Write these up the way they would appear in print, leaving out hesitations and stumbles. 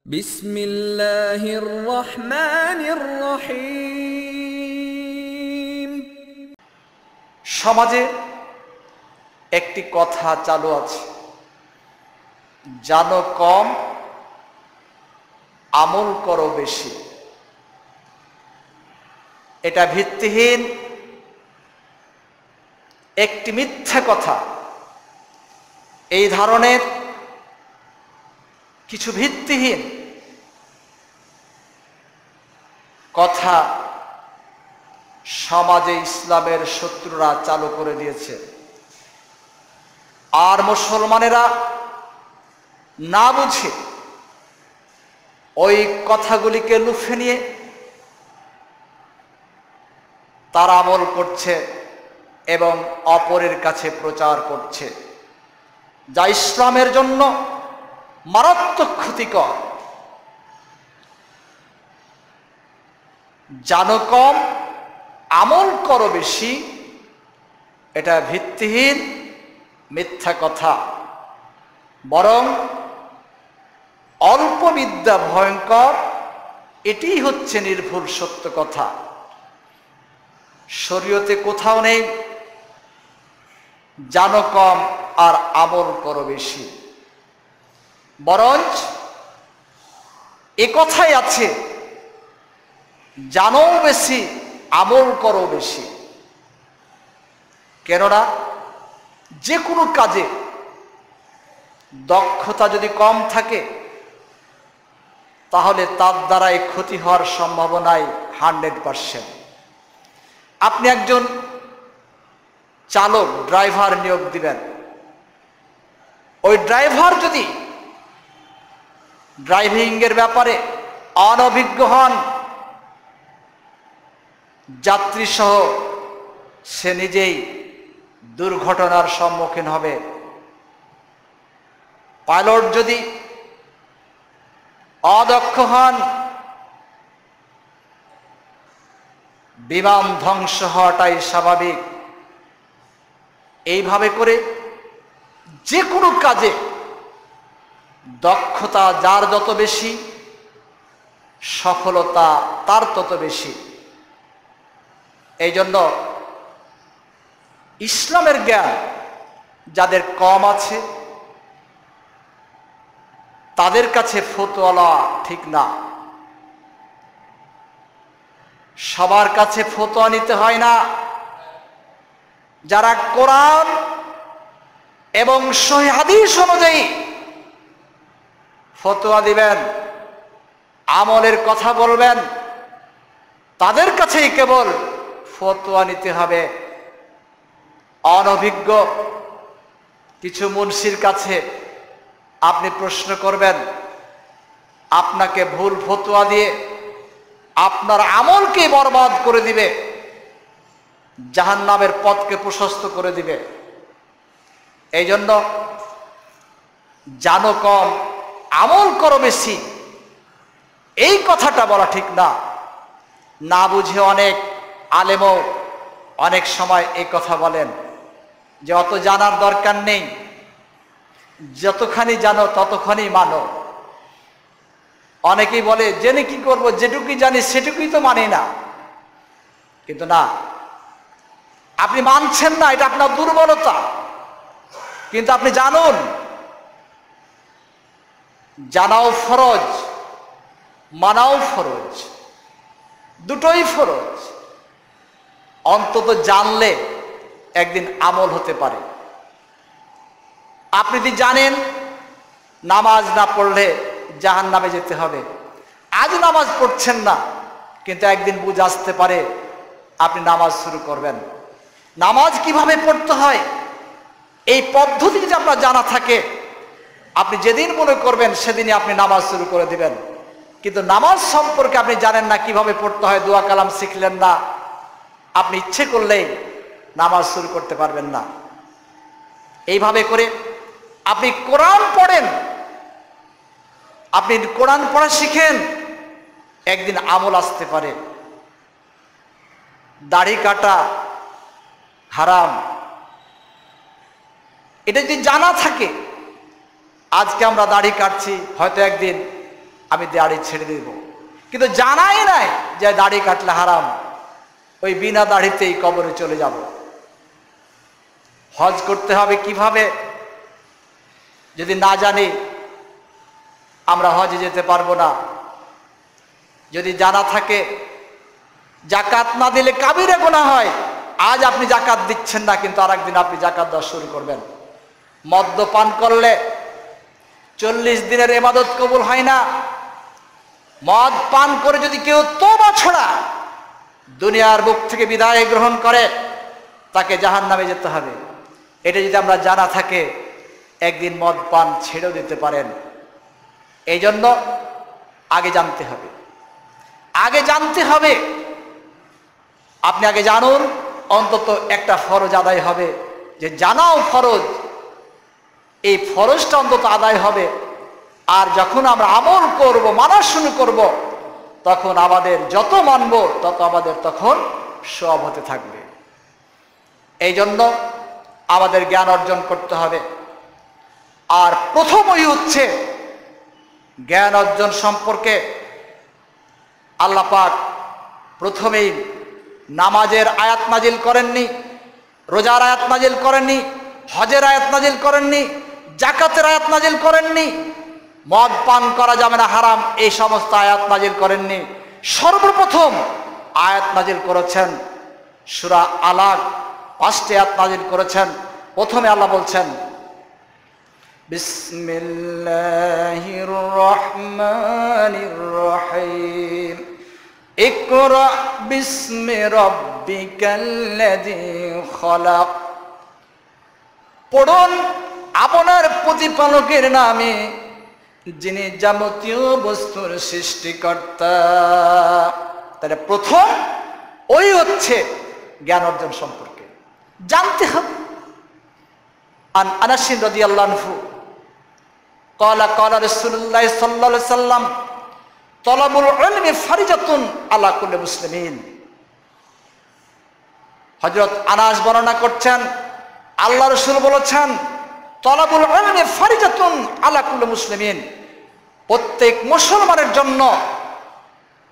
বিসমিল্লাহির রহমানির রহিম। সমাজে একটি কথা চালু আছে, জানো কম আমল করো বেশি। এটা ভিত্তিহীন একটি মিথ্যা কথা। এই ধরনের কিছু ভিত্তিহীন কথা সমাজে ইসলামের শত্রুরা চালু করে দিয়েছে, আর মুসলমানেরা না বুঝে ওই কথাগুলিকে লুফে নিয়ে তারা আমল করছে এবং অপরের কাছে প্রচার করছে, যা ইসলামের জন্য মারাত্মক ক্ষতিকর। জানো কম আমল করো বেশি, এটা ভিত্তিহীন মিথ্যা কথা। বরং অল্প বিদ্যা ভয়ঙ্কর, এটিই হচ্ছে নির্ভুল সত্য কথা। শরীয়তে কোথাও নেই জানো কম আর আমল করো বেশি, বরঞ্চ এ কথাই আছে জানো বেশি আমল করো বেশি। কেননা যে কোনো কাজে দক্ষতা যদি কম থাকে তাহলে তার দ্বারাই ক্ষতি হওয়ার সম্ভাবনাই 100%। আপনি একজন চালক, ড্রাইভার নিয়োগ দিবেন, ওই ড্রাইভার যদি ড্রাইভিংয়ের ব্যাপারে অনভিজ্ঞ হন, যাত্রী সহ সে নিজেই দুর্ঘটনার সম্মুখীন হবে। পাইলট যদি অদক্ষ হন, বিমান ধ্বংস হওয়াটাই স্বাভাবিক। এইভাবে করে যে কোনো কাজে দক্ষতা যার যত বেশি, সফলতা তার তত বেশি। এই জন্য ইসলামের জ্ঞান যাদের কম আছে তাদের কাছে ফতোয়া ঠিক না। সবার কাছে ফতোয়া নিতে হয় না। যারা কোরআন এবং সহিহ হাদিস অনুযায়ী ফতোয়া দিবেন, আমলের কথা বলবেন, তাদের কাছেই কেবল ফতোয়া নিতে হবে। অনভিজ্ঞ কিছু মুন্সির কাছে আপনি প্রশ্ন করবেন, আপনাকে ভুল ফতোয়া দিয়ে আপনার আমলকে বরবাদ করে দিবে, জাহান্নামের পথকে প্রশস্ত করে দিবে। এই জন্য জানো কম আমল করো বেশি, এই কথাটা বলা ঠিক না। না বুঝে অনেক আলেমও অনেক সময় এই কথা বলেন যে অত জানার দরকার নেই, যতখানি জানো ততখানি মানো। অনেকেই বলে জেনে কি করব, যেটুকুই জানি সেটুকুই তো মানি না। কিন্তু না, আপনি মানছেন না, এটা আপনার দুর্বলতা। কিন্তু আপনি জানুন, জানাও ফরজ, মানাও ফরজ, দুটোই ফরজ। অন্তত জানলে একদিন আমল হতে পারে। আপনি যদি জানেন নামাজ না পড়লে জাহান্নামে যেতে হবে, আজ নামাজ পড়ছেন না, কিন্তু একদিন বুঝ আসতে পারে আপনি নামাজ শুরু করবেন। নামাজ কিভাবে পড়তে হয় এই পদ্ধতি যদি আপনার জানা থাকে, আপনি যেদিন মনে করবেন সেদিনই আপনি নামাজ শুরু করে দিবেন। কিন্তু নামাজ সম্পর্কে আপনি জানেন না, কিভাবে পড়তে হয়, দোয়া কালাম শিখলেন না, আপনি ইচ্ছে করলেই নামাজ শুরু করতে পারবেন না। এইভাবে করে আপনি কোরআন পড়েন, আপনি কোরআন পড়া শিখেন, একদিন আমল আসতে পারে। দাড়ি কাটা হারাম, এটা যদি জানা থাকে, আজকে আমরা দাড়ি কাটছি, হয়তো একদিন আমি দাড়ি ছেড়ে দেব, কিন্তু জানাই নাই যে দাড়ি কাটলে হারাম, ওই বিনা দাড়িতেই কবরে চলে যাব। হজ করতে হবে কিভাবে যদি না জানি, আমরা হজে যেতে পারবো না। যদি জানা থাকে জাকাত না দিলে কাবিরা গুনাহ হয়, আজ আপনি জাকাত দিচ্ছেন না, কিন্তু আরেকদিন আপনি জাকাত দেওয়া শুরু করবেন। মদ্যপান করলে 40 দিনের ইবাদত কবুল হয় না। মদ পান করে যদি কেউ তওবা ছড়া দুনিয়ার বুক থেকে বিদায় গ্রহণ করে, তাকে জাহান্নামে যেতে হবে। এটা যদি আমরা জানা থাকে, একদিন মদ পান ছেড়েও দিতে পারেন। এই জন্য আগে জানতে হবে, আগে জানতে হবে। আপনি আগে জানুন, অন্তত একটা ফরজ আদায় হবে। যে জানাও ফরজ, এই ফরজটা অন্তত আদায় হবে। আর যখন আমরা আমল করব, মানা শুরু করব, তখন আমাদের যত মানব তত আমাদের তখন সব হতে থাকবে। এই জন্য আমাদের জ্ঞান অর্জন করতে হবে। আর প্রথমই হচ্ছে জ্ঞান অর্জন সম্পর্কে আল্লাহ পাক প্রথমেই নামাজের আয়াত নাজিল করেননি, রোজার আয়াত নাজিল করেননি, হজের আয়াত নাজিল করেননি, জাকাতের আয়াত নাজিল করেননি, মদ পান করা যাবে না হারাম এই সমস্ত আয়াত নাজিল করেননি। সর্বপ্রথম আয়াত নাজিল করেছেন সূরা আলাক, 5টি আয়াত নাজিল করেছেন। প্রথমে আল্লাহ বলছেন বিসমিল্লাহির রহমানির রহিম, ইকরা বিসমি রাব্বিকাল্লাযী খলাক। পড়ুন আপনার প্রতিপালকের নামে, যিনি যাবতীয় বস্তুর সৃষ্টিকর্তা। তাহলে প্রথম ওই হচ্ছে জ্ঞান অর্জন সম্পর্কে জানতে হবে। আন আনাস রাদিয়াল্লাহু আনহু ক্বালা ক্বালা রাসূলুল্লাহ সাল্লাল্লাহু আলাইহি সাল্লাম তলাবুল ইলমি ফারিজাতুন আলা কুল্লি মুসলিমিন। হযরত আনাস বর্ণনা করছেন, আল্লাহ রাসূল বলেছেন তলাবুল ইলমি ফারিজাতুন আলা কুল্লি মুসলিমিন, প্রত্যেক মুসলমানের জন্য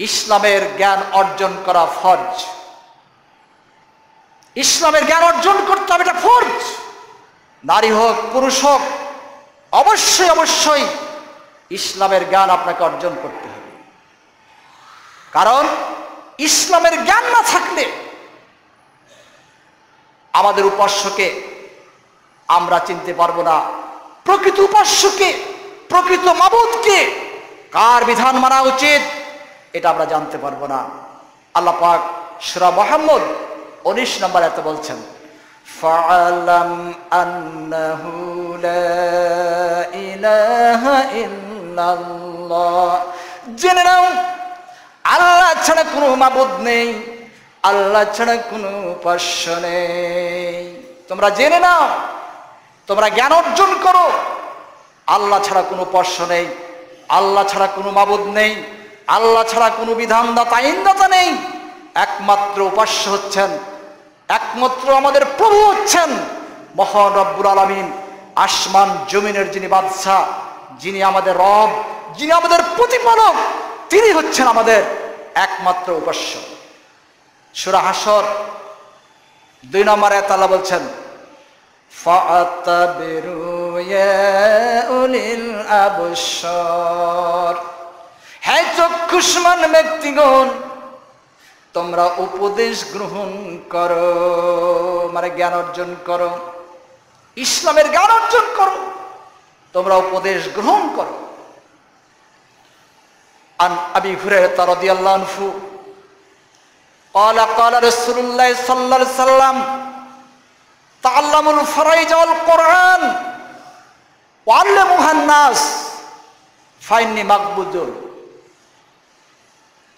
ইসলামের জ্ঞান অর্জন করা ফরজ। ইসলামের জ্ঞান অর্জন করতে হবে, এটা ফরজ। নারী হোক পুরুষ হোক, অবশ্যই অবশ্যই ইসলামের জ্ঞান আপনাকে অর্জন করতে হবে। কারণ ইসলামের জ্ঞান না থাকলে আমাদের উপাস্যকে আমরা চিনতে পারবো না, প্রকৃত উপাস্যকে, প্রকৃত মাবুদকে, কার বিধান মানা উচিত এটা আমরা জানতে পারবো না। আল্লাহ পাক সূরা মুহাম্মদ 19 নম্বর আয়াতে বলছেন ফাআলাম আন্নাহু লা ইলাহা ইল্লাল্লাহ, জেনে নাও আল্লাহ ছাড়া কোনো মাবুদ নেই, আল্লাহ ছাড়া কোনো উপাস্য নেই। তোমরা জেনে নাও, তোমরা জ্ঞান অর্জন করো, আল্লাহ ছাড়া কোনো উপাস্য নেই, আল্লাহ ছাড়া কোনো মাবুদ নেই, আল্লাহ ছাড়া কোনো বিধানদাতা আইনদাতা নেই। একমাত্র উপাস্য হচ্ছেন, একমাত্র আমাদের প্রভু হচ্ছেন মহান রব্বুল আলামিন, আসমান জমিনের যিনি বাদশা, যিনি আমাদের রব, যিনি আমাদের প্রতিপালক, তিনি হচ্ছেন আমাদের একমাত্র উপাস্য। সূরা হাসর 2 নম্বর আয়াতে আল্লাহ বলছেন ফাআতাবিরু ইয়া উলিল আবসার, হে চক্ষুষ্মান ব্যক্তিগণ তোমরা উপদেশ গ্রহণ করো, মানে জ্ঞান অর্জন করো, ইসলামের জ্ঞান অর্জন করো, তোমরা উপদেশ গ্রহণ করো। আন আবি হুরায়রা রাদিয়াল্লাহু আনহু ক্বালা ক্বালা রাসূলুল্লাহ সাল্লাল্লাহু আলাইহি সাল্লাম তাআল্লামুল ফারাইজ ওয়াল কুরআন ওয়া আল্লিমুহান নাস ফাইন্নী মাকবুদুন।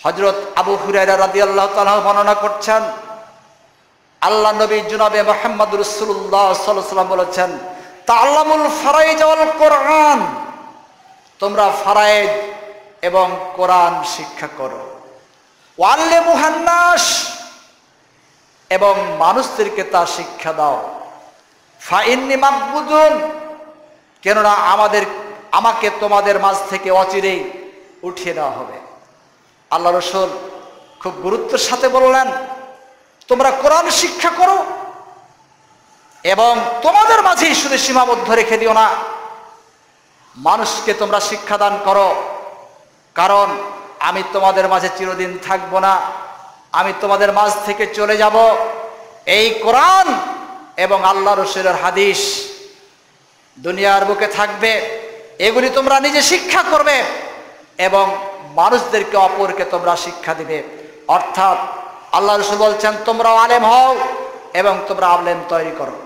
হযরত আবু হুরায়রা রাদিয়াল্লাহু তাআলা বর্ণনা করছেন, আল্লাহ নবী জনাবে মুহাম্মদ রাসূলুল্লাহ সাল্লাল্লাহু আলাইহি ওয়াসাল্লাম বলেছেন তাআল্লামুল ফারাইজ ওয়াল কুরআন, তোমরা ফারাইজ এবং কোরআন শিক্ষা করো। ওয়া আল্লিমুহান নাস, এবং মানুষদেরকে তা শিক্ষা দাও। ফাইন্নী মাকবুদুন, কেননা আমাকে তোমাদের মাঝ থেকে অচিরেই উঠিয়ে দেওয়া হবে। আল্লাহ রাসূল খুব গুরুত্বের সাথে বললেন, তোমরা কোরআন শিক্ষা করো এবং তোমাদের মাঝেই শুধু সীমাবদ্ধ রেখে দিও না, মানুষকে তোমরা শিক্ষাদান করো, কারণ আমি তোমাদের মাঝে চিরদিন থাকবো না, আমি তোমাদের মাঝ থেকে চলে যাব। এই কোরআন এবং আল্লাহ রাসূলের হাদিস দুনিয়ার বুকে থাকবে, এগুলি তোমরা নিজে শিক্ষা করবে এবং মানুষদেরকে অপরকে তোমরা শিক্ষা দিবে। অর্থাৎ আল্লাহ রাসূল বলছেন, তোমরা আলেম হও এবং তোমরা আলেম তৈরি করো।